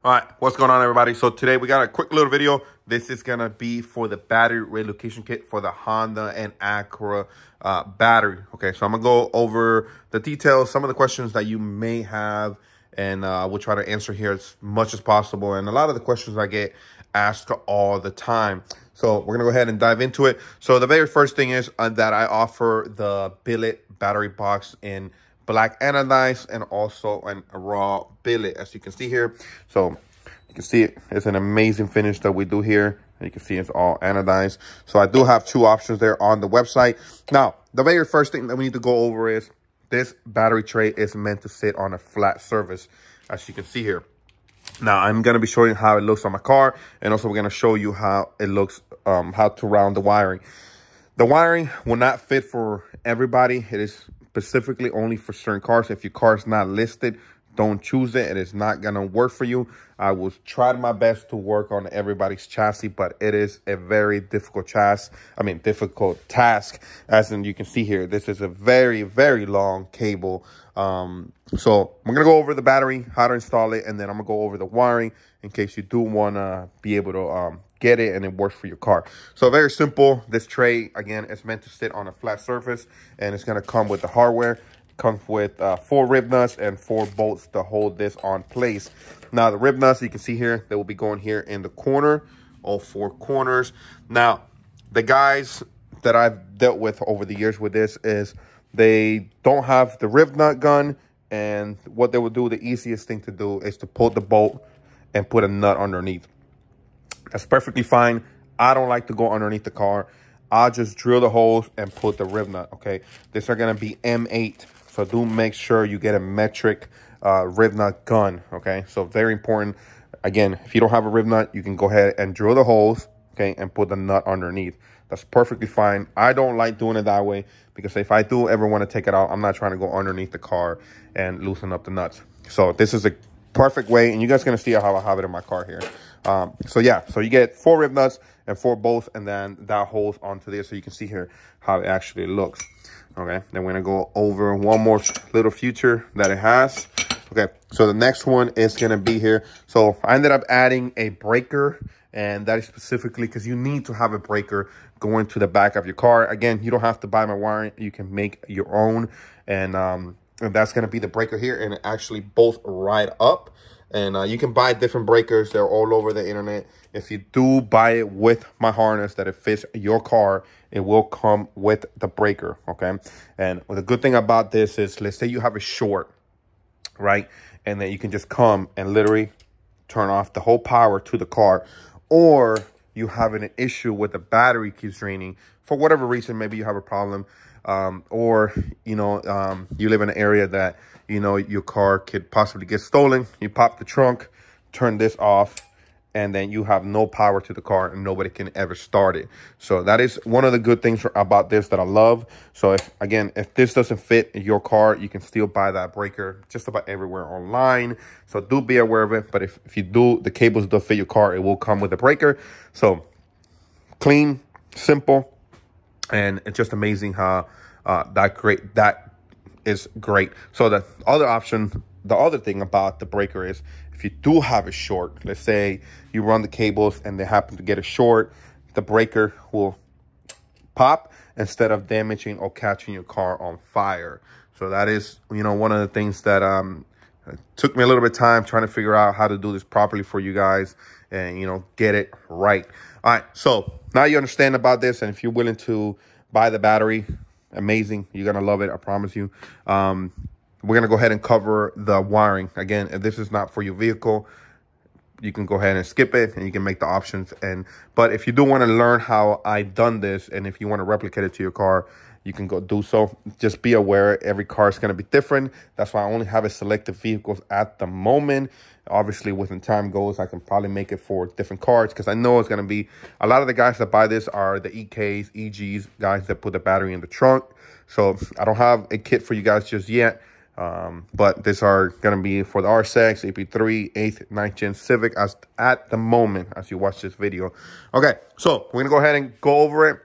All right, what's going on, everybody? So today we got a quick little video. This is gonna be for the battery relocation kit for the Honda and Acura battery. Okay, so I'm gonna go over the details, some of the questions that you may have, and we'll try to answer here as much as possible. And a lot of the questions I get asked all the time. So we're gonna go ahead and dive into it. So the very first thing is that I offer the billet battery box in black anodized and also a raw billet, as you can see here. So you can see it's an amazing finish that we do here. You can see it's all anodized. So I do have two options there on the website. Now, the very first thing that we need to go over is this battery tray is meant to sit on a flat surface, as you can see here. Now, I'm going to be showing how it looks on my car, and also we're going to show you how it looks, how to round the wiring. The wiring will not fit for everybody. It is specifically only for certain cars. If your car is not listed, don't choose it. It is not going to work for you. I will try my best to work on everybody's chassis, but it is a very difficult difficult task. As in, you can see here, this is a very, very long cable. So I'm going to go over the battery, how to install it, and then I'm going to go over the wiring in case you do want to be able to get it and it works for your car. So very simple. This tray, again, is meant to sit on a flat surface, and it's going to come with the hardware. It comes with 4 rib nuts and 4 bolts to hold this on place. Now, the rib nuts, you can see here, they will be going here in the corner, all 4 corners. Now, the guys that I've dealt with over the years with this is they don't have the rib nut gun, and what they will do, the easiest thing to do is to pull the bolt and put a nut underneath. That's perfectly fine. I don't like to go underneath the car. I'll just drill the holes and put the rib nut, okay? These are going to be M8, so do make sure you get a metric rib nut gun, okay? So very important. Again, if you don't have a rib nut, you can go ahead and drill the holes, okay, and put the nut underneath. That's perfectly fine. I don't like doing it that way because if I do ever want to take it out, I'm not trying to go underneath the car and loosen up the nuts. So this is a perfect way, and you guys are going to see how I have it in my car here. So yeah, so you get 4 rib nuts and 4 bolts, and then that holds onto this, so you can see here how it actually looks. Okay, then we're gonna go over one more little feature that it has. Okay, so the next one is gonna be here. So I ended up adding a breaker, and that is specifically because you need to have a breaker going to the back of your car. Again, you don't have to buy my wiring; you can make your own, and that's gonna be the breaker here, and it actually bolts right up. And you can buy different breakers. They're all over the internet. If you do buy it with my harness that it fits your car, it will come with the breaker, okay? And the good thing about this is, let's say you have a short, right? And then you can just come and literally turn off the whole power to the car. Or you have an issue with the battery keeps draining. For whatever reason, maybe you have a problem. Or, you live in an area that, your car could possibly get stolen. You pop the trunk, turn this off, and then you have no power to the car and nobody can ever start it. So that is one of the good things about this that I love. So if this doesn't fit your car, you can still buy that breaker just about everywhere online. So do be aware of it. But if you do, the cables don't fit your car, it will come with a breaker. So clean, simple, and it's just amazing how that is great. So the other thing about the breaker is, if you do have a short, let's say you run the cables and they happen to get a short, the breaker will pop instead of damaging or catching your car on fire. So that is, one of the things that took me a little bit of time trying to figure out how to do this properly for you guys and, get it right. All right, so now you understand about this, and if you're willing to buy the battery, amazing. You're going to love it, I promise you. We're going to go ahead and cover the wiring. Again, if this is not for your vehicle, you can go ahead and skip it, and you can make the options. But if you do want to learn how I've done this, and if you want to replicate it to your car, you can go do so. Just be aware, every car is going to be different. That's why I only have a selected vehicles at the moment. Obviously, when time goes, I can probably make it for different cars, because I know it's going to be, a lot of the guys that buy this are the EKs, EGs, guys that put the battery in the trunk. So I don't have a kit for you guys just yet. But these are going to be for the R6, AP3, 8th, 9th Gen Civic at the moment as you watch this video. Okay, so we're going to go ahead and go over it.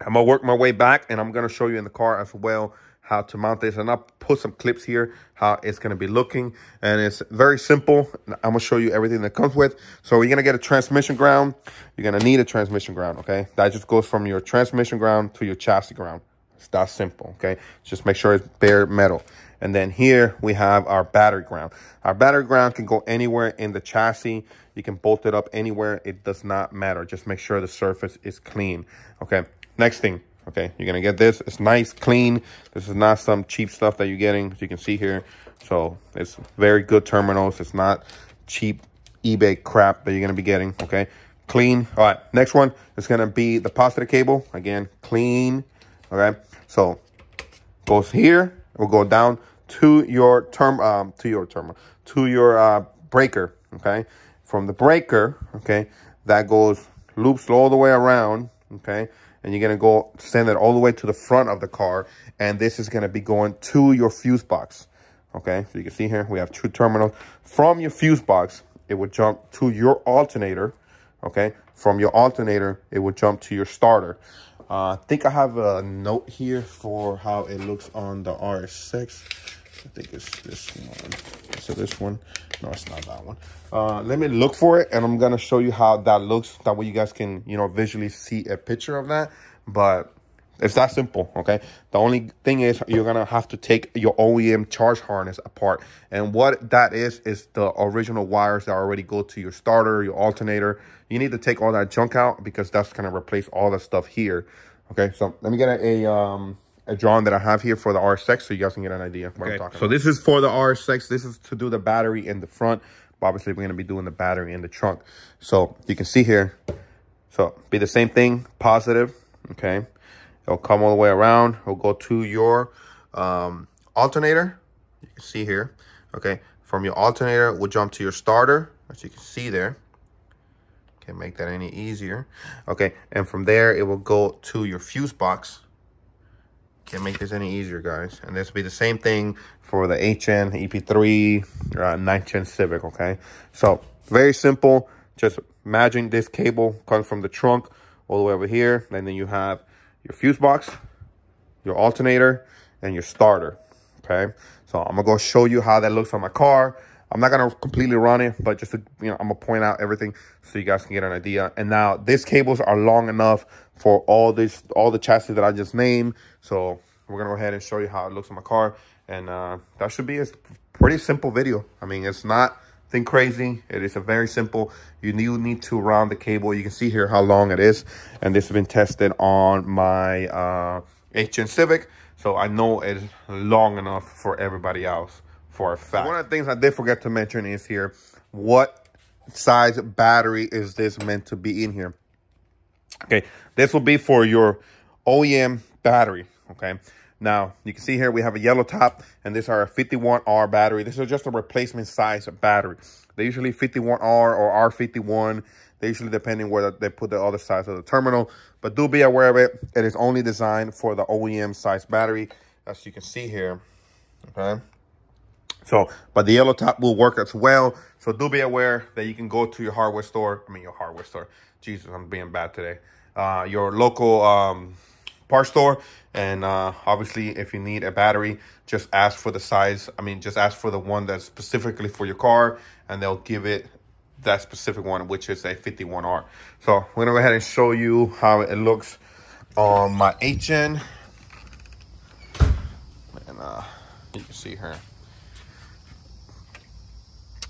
I'm going to work my way back, and I'm going to show you in the car as well how to mount this, and I'll put some clips here how it's going to be looking. And it's very simple. I'm going to show you everything that comes with. So you're going to get a transmission ground. You're going to need a transmission ground, okay? That just goes from your transmission ground to your chassis ground. It's that simple, okay? Just make sure it's bare metal. And then here we have our battery ground. Our battery ground can go anywhere in the chassis. You can bolt it up anywhere. It does not matter. Just make sure the surface is clean, okay? Next thing, okay, you're going to get this. It's nice, clean. This is not some cheap stuff that you're getting, as you can see here. So it's very good terminals. It's not cheap eBay crap that you're going to be getting, okay? Clean. All right, next one is going to be the positive cable. Again, clean, okay? So goes here. It will go down to your breaker, okay? From the breaker, okay, that goes, loops all the way around, okay? And you're going to go send it all the way to the front of the car. And this is going to be going to your fuse box. Okay, so you can see here, we have 2 terminals. From your fuse box, it would jump to your alternator. Okay, from your alternator, it would jump to your starter. I think I have a note here for how it looks on the RS6. I think it's this one. So this one, no, it's not that one. Let me look for it, and I'm gonna show you how that looks. That way you guys can, you know, visually see a picture of that. But it's that simple, okay? The only thing is you're gonna have to take your OEM charge harness apart, and what that is the original wires that already go to your starter, your alternator. You need to take all that junk out because that's gonna replace all the stuff here. Okay, so let me get a drawing that I have here for the RS6 so you guys can get an idea what I'm talking about. So this is for the RS6. This is to do the battery in the front. But obviously, we're going to be doing the battery in the trunk. So you can see here. So be the same thing, positive, okay? It'll come all the way around. It'll go to your alternator. You can see here, okay? From your alternator, we'll jump to your starter, as you can see there. Can't make that any easier. Okay, and from there, it will go to your fuse box. Can't make this any easier, guys. And this will be the same thing for the HN, EP3, 9th Gen Civic, okay? So, very simple. Just imagine this cable comes from the trunk all the way over here. And then you have your fuse box, your alternator, and your starter, okay? So, I'm going to go show you how that looks on my car. I'm not going to completely run it, but just to, you know, I'm going to point out everything so you guys can get an idea. And now, these cables are long enough for all the chassis that I just named. So we're going to go ahead and show you how it looks on my car. And that should be a pretty simple video. I mean, it's not nothing crazy. It is a very simple. You need to round the cable. You can see here how long it is. And this has been tested on my HN Civic. So I know it's long enough for everybody else for a fact. So one of the things I did forget to mention is here, what size battery is this meant to be in here? Okay, this will be for your OEM battery, okay? Now, you can see here we have a yellow top, and these are a 51R battery. This is just a replacement size battery. They're usually 51R or R51. They usually depending where they put the other size of the terminal. But do be aware of it. It is only designed for the OEM size battery, as you can see here, okay? So, but the yellow top will work as well. So do be aware that you can go to your hardware store. Jesus, I'm being bad today. Your local parts store. And obviously, if you need a battery, just ask for the size. Just ask for the one that's specifically for your car. And they'll give it that specific one, which is a 51R. So we're going to go ahead and show you how it looks on my HN. And you can see here.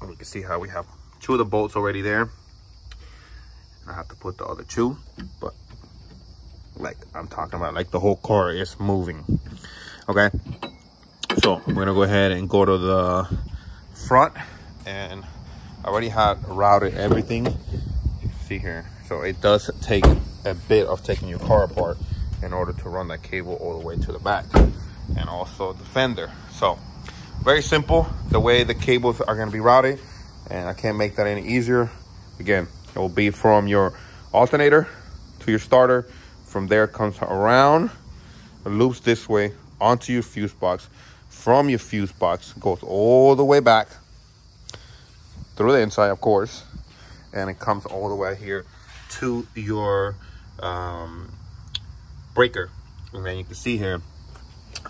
You can see how we have 2 of the bolts already there. I have to put the other 2, but like I'm talking about, like the whole car is moving. Okay, so we're gonna go ahead and go to the front, and I already had routed everything. You can see here, so it does take a bit of taking your car apart in order to run that cable all the way to the back, and also the fender. So very simple the way the cables are going to be routed, and I can't make that any easier. Again, it will be from your alternator to your starter. From there comes around, loops this way onto your fuse box. From your fuse box goes all the way back through the inside, of course, and it comes all the way here to your breaker. And then you can see here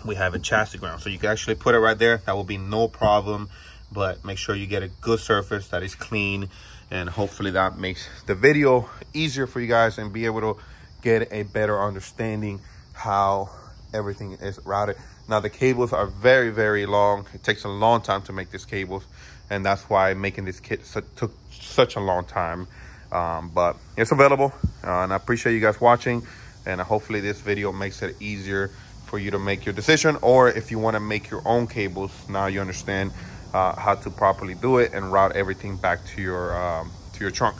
we have a chassis ground. So you can actually put it right there. That will be no problem, but make sure you get a good surface that is clean, and hopefully that makes the video easier for you guys and be able to get a better understanding how everything is routed. Now the cables are very, very long. It takes a long time to make these cables, and that's why making this kit took such a long time. But it's available, and I appreciate you guys watching, and hopefully this video makes it easier for you to make your decision. Or if you want to make your own cables, now you understand how to properly do it and route everything back to your trunk.